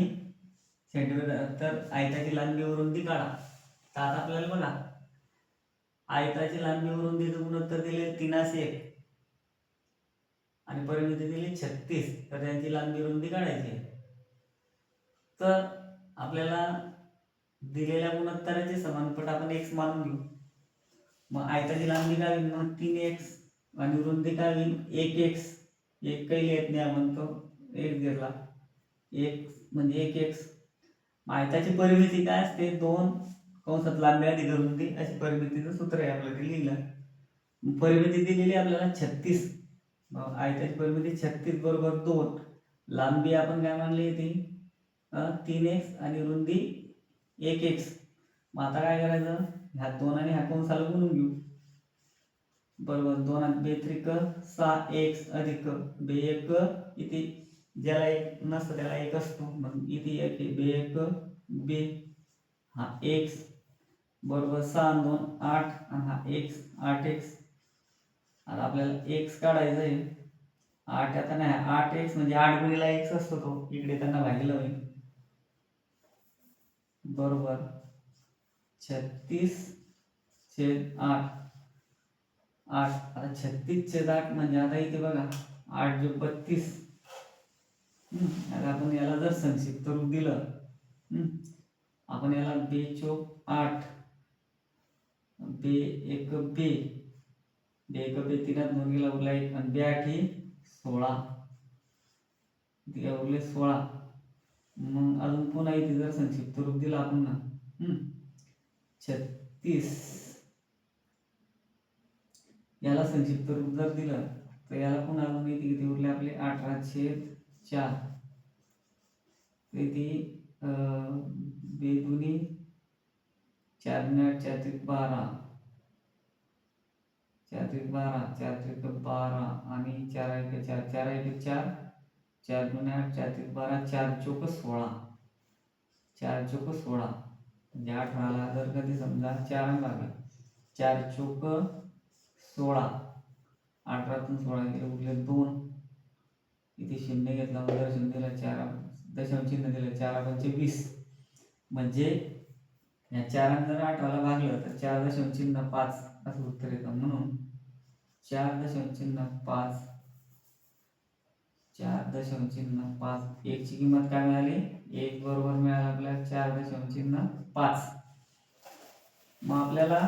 सेंटीमीटर, तर आयताची लांबी व रुंदी काढा. तर आता आपल्याला बघा आयताची लांबी व रुंदीचे गुणोत्तर दिले 3:1 आणि परिमिती दिली 36, तर त्यांची लांबी रुंदी काढायची. तर आपल्याला दिलेल्या गुणोत्तराचे समानपट आपण x मानून घेऊ. मग आयताची लांबी काय होईल, मग 3x आणि रुंदी काय होईल 1x. एक काही लिहित नाही आपण, तो x घेतला, 1 म्हणजे 1x. आयताची परिमिती काय असते, 2 कंसात लांबी अधिक रुंदी अशी परिमितीचं सूत्र आहे आपल्याला, ते लिहिलं. परिमिती दिलेली आपल्याला 36, आयताची परिमिती 36 बरोबर 2, लांबी आपण काय मानली ती 3x आणि रुंदी 1x. मग आता काय करायचं, ह्या 2 आणि ह्या कंसाला गुणून घेऊ. बरोबर 2 बे त्रिक 6x अधिक बे एक इथे ज्याला एक नसतं त्याला एक असतो, मग इथे एक बे एक बे हा x बरोबर 6 आणि 2 8 आणि हा x 8x. आता आपल्याला x काढायचा आहे 8. आता नाही 8x म्हणजे 8 गुणिला x असतो तो, इकडे त्यांना भागिले होईल बरोबर 36/8. 8 आता 36/8 म्हणजे आता इथे बघा 8 जो 32. आता आपण याला जर संक्षिप्त रूप दिलं, आपण याला बे चोक 8 बे एक बे बे एक बे 3 2 गेला उरला 1 आणि बे 8 ही 16 इथे उरले 16. मग अजून पुन्हा इथे जर संक्षिप्त रूप दिला आपण ना 36 याला संक्षिप्त रूप जर दिलं तर याला पुन्हा अजून इथे किती उरले आपले 18/4. इथे बे दुनी 4 8 4 त्रिक 12 4 त्रिक 12 4 त्रिक 12 आणि 4 1 4 4 1 4 4 2 8 4 त्रिक 12 4 चोक 16 4 चोक 16 म्हणजे 18ला जर कधी समजा 4 भागला 4 चोक 16 18तून 16 गेले उरले 2. इथे शून्य घेतला म्हणजे शून्य दिला 4 दशांश चिन्ह दिलं 4 पंचे 20 म्हणजे या 4 जर 18ला भागलं तर 4 दशांश चिन्ह 5 असं उत्तर येतं. म्हणून 4 दशांश चिन्ह 5 4 दशांश चिन्ह 5 एक ची किंमत काय मिळाली 1 बरोबर मिळाला आपल्याला 4 दशांश चिन्ह 5. मग आपल्याला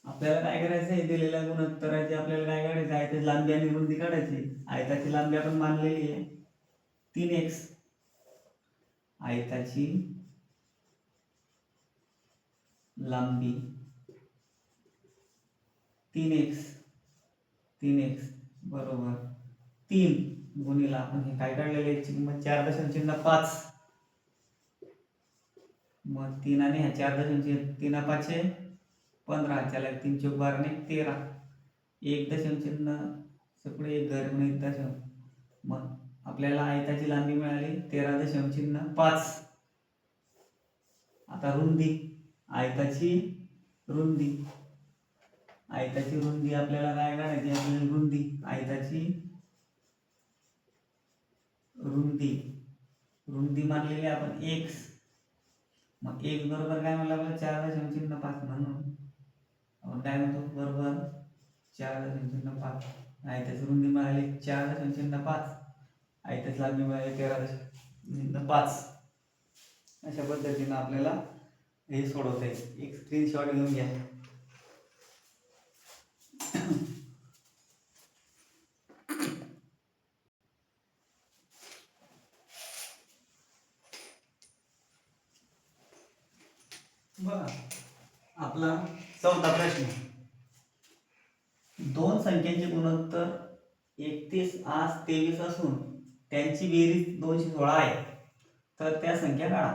काय करायचं आहे दिलेल्या गुणोत्तराची आपल्याला काय काढायचं आहे ते लांबी आणि रुंदी काढायची. आयताची लांबी आपण मानलेली आहे 3x. आयताची लांबी 3x बरोबर 3 गुणिला आपण हे काय काढलेले याची किंमत 4 दशांश चिन्ह 5. मग 3 आणि ह्या 4 दशांश 3 5 15 त्याला 3 चौक 12 आणि 13 1 दशांश चिन्ह सगळे एक घर म्हणून 1 दशांश. मग आपल्याला आयताची लांबी मिळाली 13 दशांश चिन्ह 5. आता रुंदी आयताची रुंदी आपल्याला काय काढायची आपल्याला रुंदी आयताची रुंदी मानलेली आपण x. मग x बरोबर काय म्हणलं आपल्याला 4 दशांश चिन्ह 5 म्हणून आपण काय म्हणतो बरोबर 4 दशांश चिन्ह 5. आयताची रुंदी मिळाली 4 दशांश चिन्ह 5. आयताची लांबी मिळाली 13 दशांश चिन्ह 5. अशा पद्धतीने आपल्याला हे सोडवता येईल. एक स्क्रीनशॉट घेऊन घ्या. बघा आपला चौथा प्रश्न. दोन संख्यांचे गुणोत्तर 31 8 23 असून त्यांची बेरीज 216 आहे तर त्या संख्या काढा.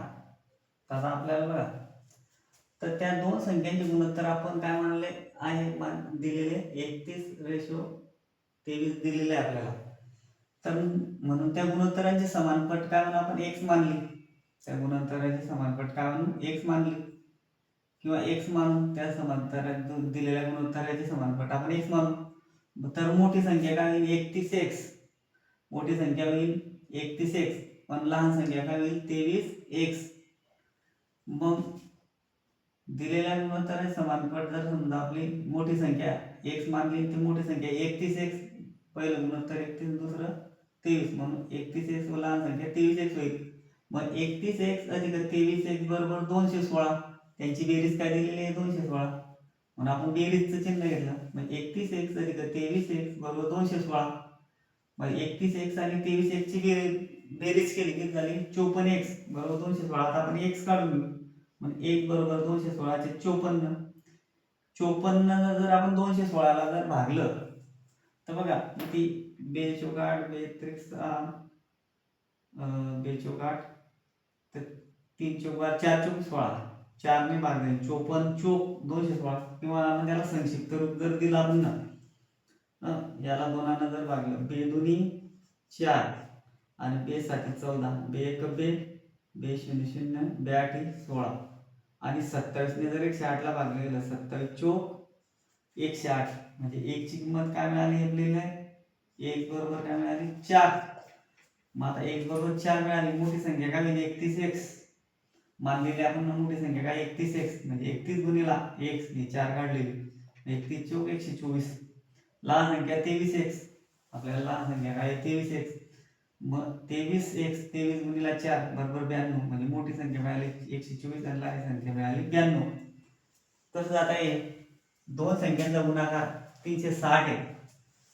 आता आपल्याला बघा तर त्या दोन संख्यांचे गुणोत्तर आपण काय मानले आहे दिलेले 31:23 दिलेले आहे आपल्याला. तर म्हणून त्या गुणोत्तरांची समानपट काय म्हणून आपण x मानली. त्या गुणोत्तराची समानपट काय म्हणून x मानली किंवा x मानून त्या समांतरात दिलेल्या गुणोत्तराची समानपट आपण x मानू. तर मोठी संख्या काय होईल 31x. मोठी संख्या होईल 31x पण लहान संख्या काय होईल 23x. मग दिलेल्या गुणोत्तराची समानपट जर समजा आपली मोठी संख्या x मानली ती मोठी संख्या 31x पहिलं गुणोत्तर 31 दुसरं 23 म्हणून 31x व लहान संख्या 23x होईल. मग 31x अधिक 23x बरोबर 216. त्यांची बेरीज काय दिलेली आहे 216 म्हणून आपण बेरीजचं चिन्ह घेतलं. मग 31x अधिक 23x बरोबर 216. मग 31x आणि 23x ची बेरीज केली की झाली 54x बरोबर 216. आता आपण x काढून घेऊ. मग 1 बरोबर 216 चे 54. 54 जर आपण 216 ला जर भागलं तर बघा किती 2 चौक 8 2 त्रिक 6 2 चौक 8 तर 3 चौक 12 4 चौक 16 4 ने भाग देईल 54 चोक 216 किंवा आपण त्याला संक्षिप्त रूप जर दिला आपण ना याला 2 जर भागलं बे दोन्ही 4 आणि बे 7 14 बे 1 बे बे 0 0 बे 8 16 आणि 27 ने जर 108 ला भागलं गेलं 27 चोक 108 म्हणजे 1 ची किंमत काय मिळाली आपल्याला 1 बरोबर काय मिळाली 4. मग आता 1 बरोबर 4 मिळाली मोठी संख्या काय म्हणजे 31x मानलेली आपण मोठी संख्या काय 31x म्हणजे 31 गुणिला x ही 4 काढलेली 31 चोक 124. लहान संख्या 23x आपल्याला लहान संख्या काय 23x मग 23x 23 गुणिला 4 बरोबर 92 म्हणजे मोठी संख्या मिळाली 124 आणि लहान संख्या मिळाली 92. तसंच आता हे दोन संख्यांचा गुणाकार 360 आहे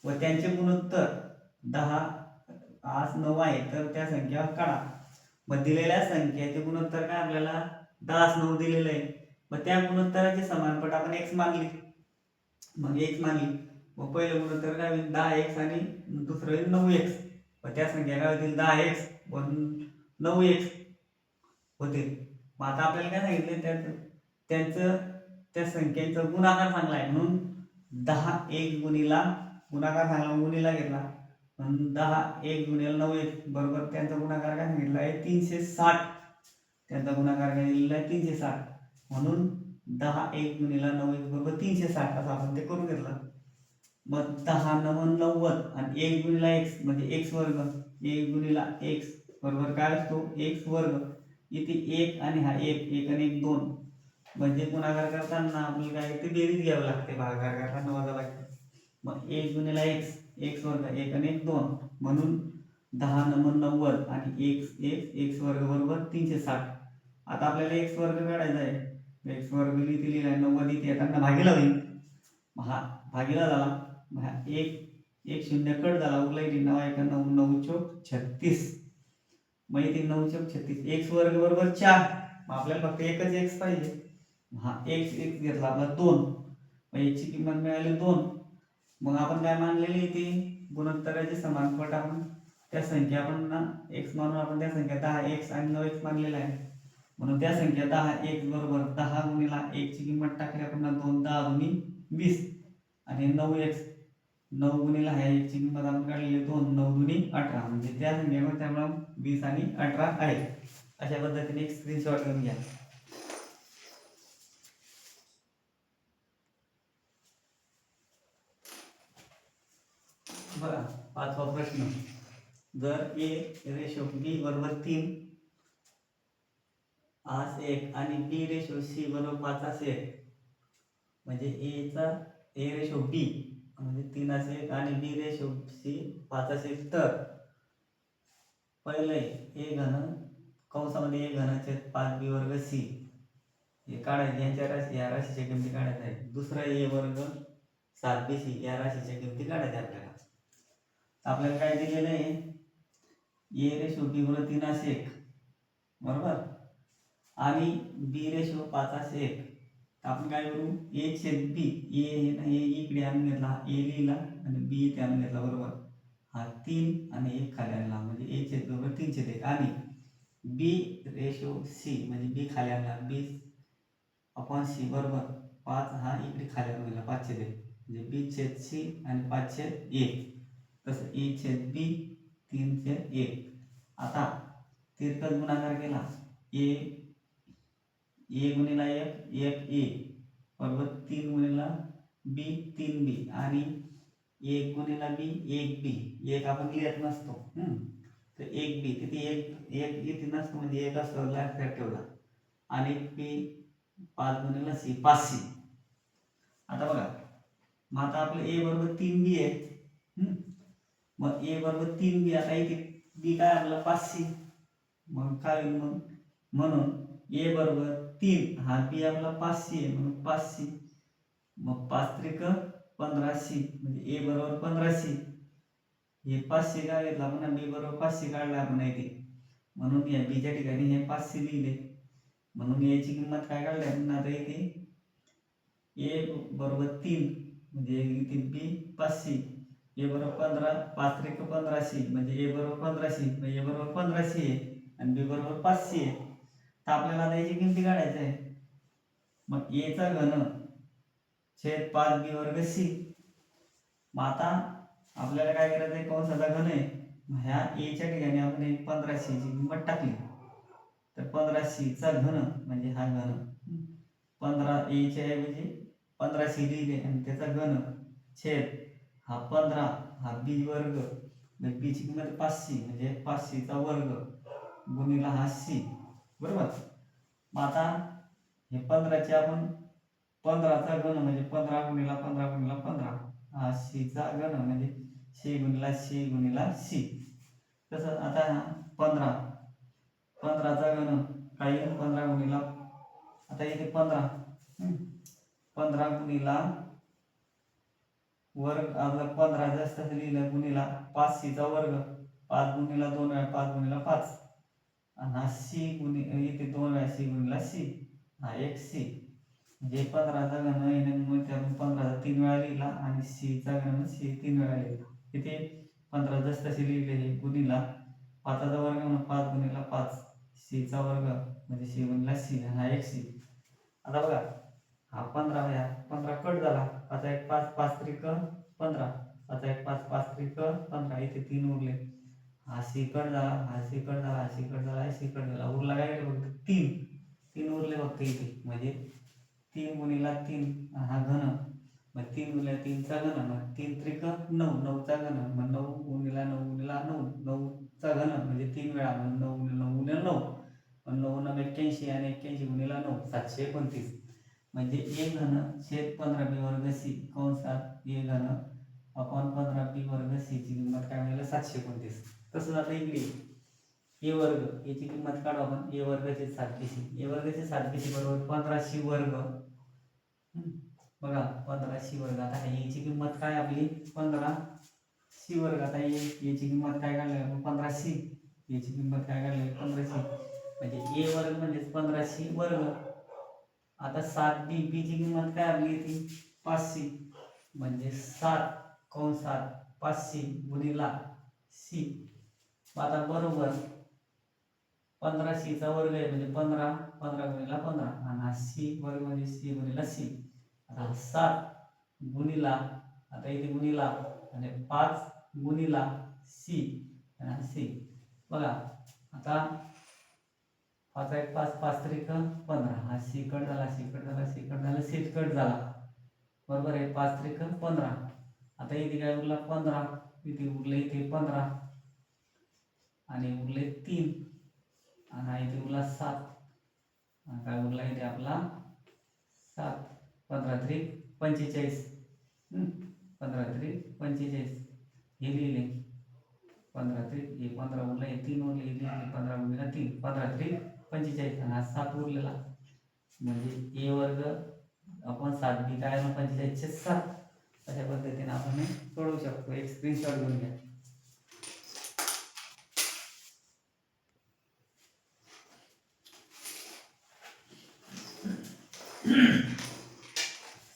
व त्यांचे गुणोत्तर 10 आज 9 आहे तर त्या संख्या काढा. मग दिलेल्या संख्येचे गुणोत्तर काय आपल्याला 10 9 दिलेले आहे. मग त्या गुणोत्तराचे समानपट आपण x मानली. मग x मानली मग पहिलं गुणोत्तर काय होईल 10x आणि दुसरं होईल 9x. मग त्या संख्या काय होतील 10x व 9x होतील. मग आता आपल्याला काय सांगितलं त्यांचं त्या संख्येचा गुणाकार सांगला आहे म्हणून 10 1 गुणिला गुणाकार सांगला गुणिला घेतला 10 1 गुणिला 9x बरोबर त्यांचा गुणाकार काय सांगितला आहे 360. त्यांचा गुणाकार काय दिलेला आहे 360 म्हणून 10 1 गुणिला 9x बरोबर 360 असं आपण ते करून घेतलं. मग 10 9 90 आणि 1 गुणिला x म्हणजे x वर्ग 1 गुणिला x बरोबर काय असतो x वर्ग. इथे 1 आणि हा 1 आणि 1 2 म्हणजे गुणाकार करताना आपल्याला काय ते बेरीज घ्यावी लागते भागाकार करताना वजा लागते. मग 1 गुणिला x वर्ग 1 आणि 1 2 म्हणून 10 9 90 आणि x वर्ग बरोबर 360. आता आपल्याला x वर्ग काढायचा आहे x वर्ग लिहिलेला आहे 90 इथे येताना भागीला होईल. हा भागीला झाला 1 0 कट झाला उरला इथे 9 1 9 9 चौक 36. मग इथे 9 चौक 36 x वर्ग बरोबर 4. मग आपल्याला फक्त एकच x पाहिजे. हा x घेतला आपला 2 मग याची किंमत मिळाली 2. मग आपण काय मानलेली ती गुणोत्तराचे समानपट आपण त्या संख्या आपण ना x मानून आपण त्या संख्या 10x आणि 9x मानलेला आहे म्हणून त्या संख्या 10x बरोबर 10 गुणिला 1 ची किंमत टाकली आपण 2 10 दुनी 20 आणि 9x 9 गुणिला ह्या 1 ची किंमत आपण काढलेली 2 9 दुनी 18 म्हणजे त्या संख्येमध्ये त्यामुळे 20 आणि 18 आहे. अशा पद्धतीने एक स्क्रीनशॉट घेऊन घ्या. बघा 5वा प्रश्न जर a रेशो b बरोबर 3 आज 1 आणि b रेशो c बरोबर 5 असेल म्हणजे a रेशो b म्हणजे 3 असेल आणि b रेशो c 5 असेल तर पहिले a घन कंसामध्ये a घनाचे 5b वर्ग c हे काढायचे यांच्या राशी या राशीच्या किमती काढायच्या आहेत. दुसरा a वर्ग 7bc या राशीच्या किमती काढायच्या आपल्याला. आपल्याला काय दिलेलं आहे a रेशो b बरोबर 3 असेल बरोबर आणि b रेशो 5 असेल तर आपण काय करू a छेद b हे इकडे आणून घेतला a लिहिला आणि b इथे आणून घेतला बरोबर. हा 3 आणि 1 खाली आणला म्हणजे a छेद b बरोबर 3 छेद 1 आणि b रेशो c म्हणजे b खाली आणला b अपॉन c बरोबर 5 हा इकडे खाली आणून गेला 5 छेद 1 म्हणजे b छेद c आणि 5 छेद 1 तसं a छेद b 3 छेद 1. आता तिरकस गुणाकार केला a गुणिला 1 a बरोबर 3 गुणिला b 3b आणि 1 गुणिला b 1b 1 आपण लिहित नसतो तर 1b तिथे 1 इथे नसतो म्हणजे 1 असतो लक्षात ठेवला आणि p 5 गुणिला c 5c. आता बघा मग आता आपलं a बरोबर 3b आहे मग a बरोबर 3b आता इथे b काय आपला 5c मग काय होईल मग म्हणून a बरोबर 3 हा b आपला 5c आहे म्हणून 5c मग 5 त्रिक 15c म्हणजे a बरोबर 15c हे 5c काय घेतला आपण b बरोबर 5c काढला आपण इथे म्हणून या b च्या ठिकाणी हे 5c लिहिले म्हणून याची किंमत काय काढली आपण आता इथे a बरोबर 3 म्हणजे इथे b 5c a बरोबर 15 5 त्रिक 15c म्हणजे a बरोबर 15c म्हणजे a बरोबर 15c आहे आणि b बरोबर 5c आहे. तर आपल्याला आता याची किमती काढायची आहे मग ए चा घन छेद 5b वर्ग सी. मग आता आपल्याला काय करायचं आहे, कंसाचा घन आहे, ह्या ए च्या ठिकाणी आपण 15c ची किंमत टाकली तर 15c चा घन म्हणजे हा घन 15 ए च्या ऐवजी 15c लिहिले आणि त्याचा घन छेद हा 15 हा बी वर्ग, बी ची किंमत 5c म्हणजे 5c चा वर्ग गुणिला हा सी. बरोबर. मग आता हे 15 चे आपण 15 चा घन म्हणजे 15 गुणिला 15 गुणिला 15 हा सी चा घन म्हणजे सी गुणिला सी. तसंच आता 15 चा घन काही 15 गुणिला, आता इथे 15 गुणिला वर्ग, आपला 15 जास्त लिहिलं गुणिला 5c चा वर्ग, 5 गुणिला 2 वेळा 5 गुणिला 5 आणि हा सी गुणिला इथे 2 वेळा सी गुणिला सी, हा एक सी म्हणजे 15 चा घन येणे त्यातून 15 चा 3 वेळा लिहिला आणि सी चा घन सी 3 वेळा लिहिला. इथे 15 जास्त सी लिहिले हे गुणिला 5 चा वर्ग म्हणून 5 गुणिला 5 सी चा वर्ग म्हणजे सी गुणिला सी, हा एक सी. आता बघा हा 15 कट झाला, आता एक 5 5 त्रिक 15, आता एक 5 5 त्रिक 15, इथे 3 उरले, हा सी कट झाला, हा सी कट झाला, हा सी कट झाला, हा सी कट झाला, उरला काय फक्त 3 उरले फक्त इथे, म्हणजे 3 गुणिला 3 हा घन, मग 3 गुणिला 3 चा घन, मग 3 त्रिक 9, 9 चा घन, मग 9 गुणिला 9 गुणिला 9, 9 चा घन म्हणजे 3 वेळा, मग 9 गुणिला 9 गुणिला 9, मग 9 9 81 आणि 81 गुणिला 9 729 म्हणजे ए घन छेद 15b वर्ग सी कंसात ए घन अपॉन 15b वर्ग सी ची किंमत काय मिळाली 729. तसंच आता इकडे ए वर्ग याची किंमत काढू आपण, ए वर्गाचे 7bc, ए वर्गाचे 7bc बरोबर 15c वर्ग. बघा 15c वर्ग, आता याची किंमत काय आपली 15c वर्ग, आता याची किंमत काय काढली आपण 15c, याची किंमत काय काढली 15c म्हणजे ए वर्ग म्हणजे 15c वर्ग. आता 7b b ची किंमत काय आपली ती 5c म्हणजे 7 कंसात 5c गुणिला c. आता बरोबर 15c चा वर्ग आहे म्हणजे 15 15 गुणिला 15 आणि हा c वर्ग म्हणजे c गुणिला c. आता 7 गुणिला, आता इथे गुणिला आणि 5 गुणिला c आणि c. बघा आता 5 1 5 5 त्रिक 15, हा सी कट झाला, सी कट झाला, सी कट झाला, सी कट झाला, बरोबर आहे 5 त्रिक 15. आता इथे काय उरला 15, इथे उरले इथे 15 आणि उरले 3 आणि इथे उरला 7, काय उरला इथे आपला 7, 15 त्रिक 45, 15 त्रिक 45 हे लिहिले, 15 त्रिक हे 15 उरले, हे 3 उरले, हे 15 गुणिला 3 15 त्रिक 45 आणि हा 7 उरलेला म्हणजे ए वर्ग आपण 7b काय 45 चे 7. अशा पद्धतीने आपण हे सोडवू शकतो. एक स्क्रीनशॉट घेऊन घ्या.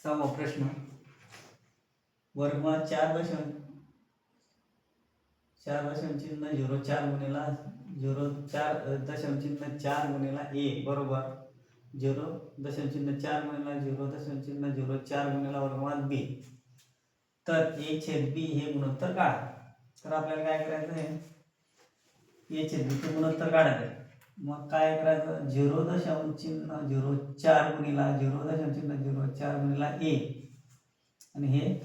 सहावा प्रश्न, वर्गमुळात 4 दशम चिन्ह 04 गुणिला 0.4 गुणिला ए बरोबर 0.4 गुणिला 0.04 गुणिला वर्गमुळात बी. तर ए छेद बी हे गुणोत्तर काढा. तर आपल्याला काय करायचं आहे, ए छेद बी चे गुणोत्तर काढायचं आहे. मग काय करायचं 0.04 गुणिला 0.04 गुणिला ए आणि हे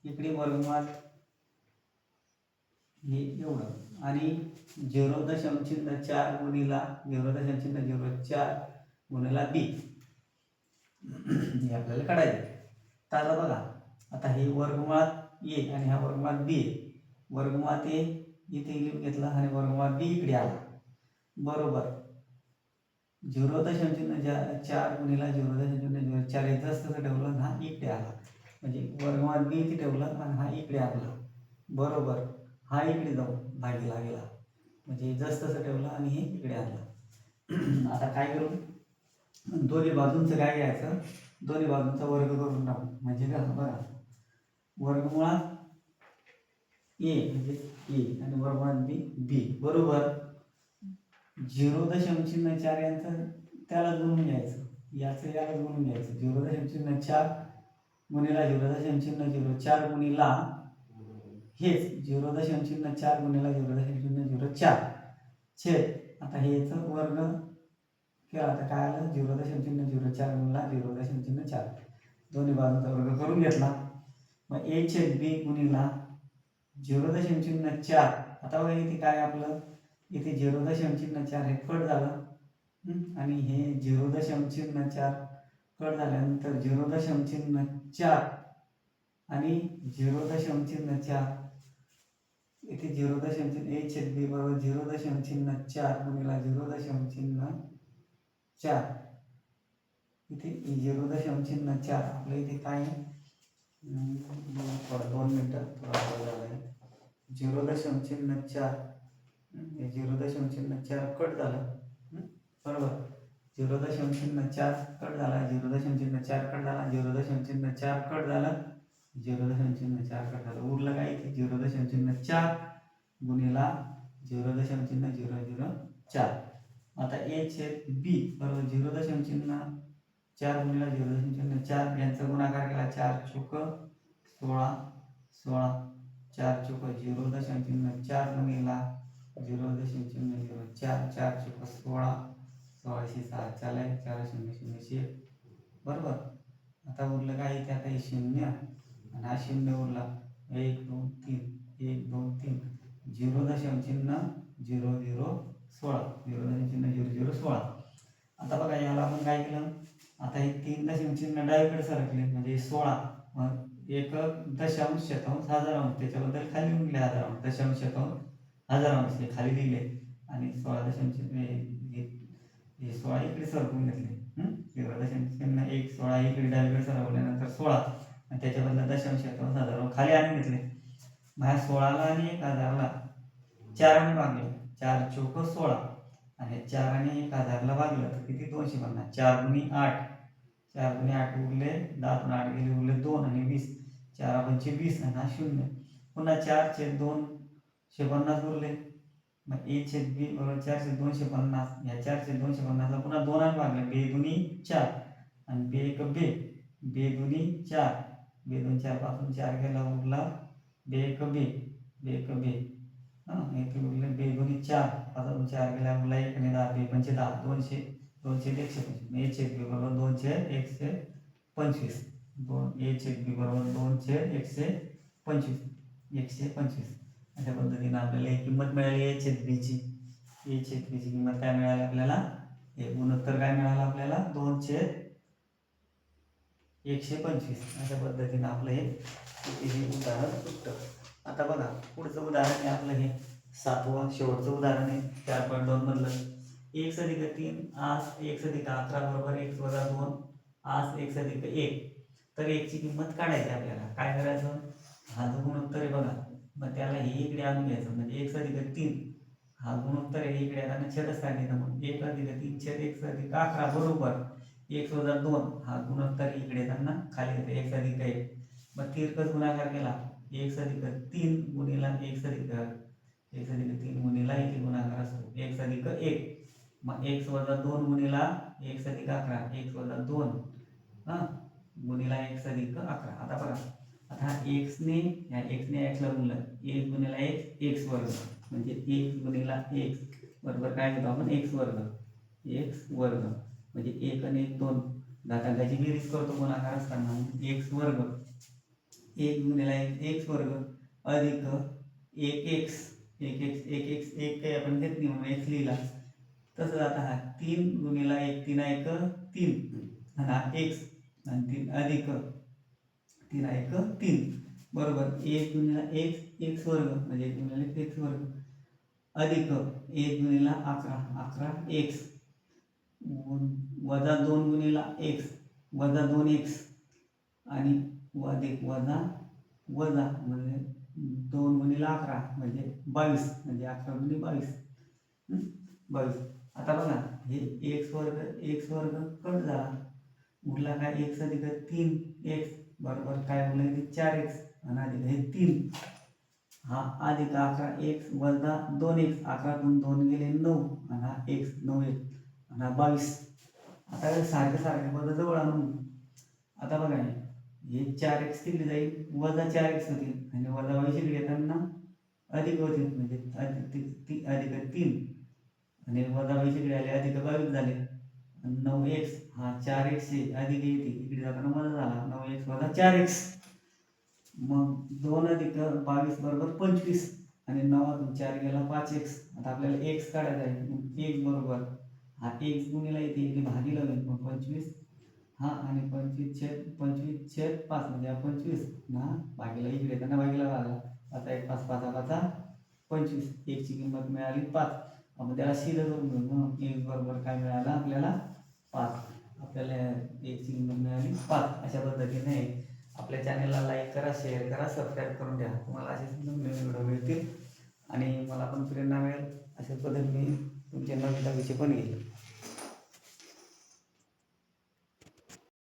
इकडे वर्गमुळात हे एवढं आणि 0.4 गुणिला 0.04 गुणिला बी हे आपल्याला काढायचं. तर आता बघा, आता हे वर्गमुळात ए आणि हा वर्गमुळात बी, वर्गमुळात ए इथे लिहून घेतला आणि वर्गमुळात बी इकडे आला, बरोबर 0.4 गुणिला 0.04 हे जसं ठेवलं हा इकडे आला म्हणजे वर्गमुळात बी इथे ठेवलं आणि हा इकडे आला, बरोबर हा इकडे जाऊन भागीला गेला म्हणजे जसं ठेवलं आणि हे इकडे आणलं. आता काय करू, दोन्ही बाजूंचं काय घ्यायचं, दोन्ही बाजूंचा वर्ग करून टाकू म्हणजे काय बघा वर्गमुळात ए म्हणजे ए आणि वर्गमुळात बी बी बरोबर 0.4 यांचं त्याला गुणून घ्यायचं याचं याला गुणून घ्यायचं 0.4 गुणिला 0.04 गुणिला हेच 0.4 गुणिला 0.04 छेद आता हे याचं वर्ग केला आता काय आलं 0.04 गुणिला 0.4 दोन्ही बाजूंचा वर्ग करून घेतला मग a छेद b गुणिला 0.4 आता बघा इथे काय आपलं इथे 0.4 हे कट झालं आणि हे 0.4 कट झाल्यानंतर 0.4 आणि 0.4 इथे 0.4 a छेद b बरोबर 0.4 गुणिला 0.4 इथे 0.4 आपल्या इथे काय थोडा 2 मिनिटं थोडा झाला आहे 0.4 0.4 कट झालं बरोबर 0.4 कट झाला 0.4 कट झाला 0.4 कट झाला 0.4 कट झालं उरलं काय इथे 0.4 गुणिला 0.004 आता a छेद b बरोबर 0.4 गुणिला 0.4 यांचा गुणाकार केला 4 चौक 16 16 4 चौक 0.4 गुणिला 0.04 4 चौक 16 16 6 चालेल 4 0 0 1 बरोबर आता उरलं काय इथे आता हे 0 आणि हा 0 उरला 1 2 3 1 2 3 0.0016 आता बघा याला आपण काय केलं आता हे 3 डावीकडे सरकले म्हणजे 16 मग एक दशांश शतांश हजारांश त्याच्याबद्दल खाली लिहिले हजारांश दशांश शतांश हजारांश हे खाली लिहिले आणि 16 16 इकडे सरकून घेतले 0.1 16 इकडे डावीकडे सरकवल्यानंतर 16 आणि त्याच्याबद्दल दशांश शतांश हजारांश खाली आणून घेतले माझ्या 16ला आणि 1000ला 4 ने भागले 4 चौक 16 आणि 4 आणि 1000ला भागलं तर किती 250 4 गुणी 8 4 गुणी 8 उरले 10 पण 8 गेले उरले 2 आणि 20 4 पंचे 20 आणि हा 0 पुन्हा 4 छेद 250 उरले मग a छेद b बरोबर 4 छेद 250 या 4 छेद 250ला पुन्हा 2 ने भागले 2 दुनी 4 आणि 2 1 2 2 दुनी 4 2 2 4 पासून 4 गेला उरला 2 1 2 2 1 2 इथे उरले 2 दुनी 4 पासून 4 गेला उरला 1 आणि 10 2 पंचे 10 200 200 125 a छेद b बरोबर 2 छेद 125 2 a छेद b बरोबर 2 छेद 125 अशा पद्धतीने आपल्याला एक किंमत मिळाली a छेद b ची किंमत काय मिळाली आपल्याला हे गुणोत्तर काय मिळालं आपल्याला 2 छेद 125 अशा पद्धतीने आपलं हे उदाहरण सुटतं आता बघा पुढचं उदाहरण आहे आपलं हे 7वं शेवटचं उदाहरण आहे 4.2 मधलं x अधिक 3 आस x अधिक 11 बरोबर x वजा 2 आस x अधिक 1 तर x ची किंमत काढायची आपल्याला काय करायचं हा जो गुणोत्तर आहे बघा मग त्याला हे इकडे आणून घ्यायचं म्हणजे x अधिक 3 हा गुणोत्तर आहे इकडे आता छेदच टाकायचं मग 1 अधिक 3 छेद x अधिक 11 बरोबर x वजा 2 हा गुणोत्तर इकडे त्यांना खाली येते x अधिक 1 मग तिरकस गुणाकार केला x अधिक 3 गुणिला x अधिक 3 गुणिला इथे गुणाकार असतो x अधिक 1 मग x वजा 2 गुणिला x अधिक 11 x वजा 2 गुणिला x अधिक 11 आता बघा आता x ने या x ने x ला गुणलं 1 गुणिला x वर्ग म्हणजे 1 गुणिला x बरोबर काय घेतो आपण x वर्ग म्हणजे 1 आणि 1 2 घातांकाची बेरीज करतो गुणाकार असताना x वर्ग 1 गुणिला x वर्ग अधिक 1x काही आपण घेत नाही म्हणून x लिहिला तसंच आता हा 3 गुणिला 1 3 1 3 आणि हा x आणि 3 अधिक 3 1 3 बरोबर 1 गुणिला x वर्ग म्हणजे 1 गुणिला x वर्ग अधिक 1 गुणिला 11x वजा 2 गुणिला x वजा 2x आणि अधिक वजा म्हणजे 2 गुणिला 11 म्हणजे 22 म्हणजे 11 गुणिले 22 आता बघा हे x वर्ग कट झाला उरला काय x अधिक 3x बरोबर काय उरलं 4x आणि अधिक हे 3 हा अधिक 11x वजा 2x 11 2 गेले 9 आणि हा x 9 आणि हा 22 आता सारखे सारखे पद जवळ आणून आता बघा हे 4x तिकडे जाईल वजा 4x होतील आणि वजा वैशिकडे येताना अधिक होतील म्हणजे अधिक 3 आणि वजा वैशिकडे आले अधिक 22 झाले. 9x हा 4x आहे अधिक येते इकडे जाताना वजा झाला 9x वजा 4x. मग 2 अधिक 22 बरोबर 25 आणि 9 4 गेला 5x. आता आपल्याला x काढायचा आहे मग x बरोबर हा x गुणिला इथे भागीला होईल मग 25 हा आणि 25/5 म्हणजे 25 ना भागीला इकडे येताना भागीला लागला. आता 1 5 5 5 25 x ची किंमत मिळाली 5. आपण त्याला सीधं करून घेऊ मग x बरोबर काय मिळालं आपल्याला 5. आपल्याला x ची किंमत मिळाली 5. अशा पद्धतीने आपल्या चॅनलला लाईक करा, शेअर करा, सबस्क्राईब करून ठेवा. तुम्हाला असेच नवीन व्हिडिओ मिळतील आणि मला पण प्रेरणा मिळेल. अशाच पद्धतीने तुमचे नवीन विषय पण घेईल.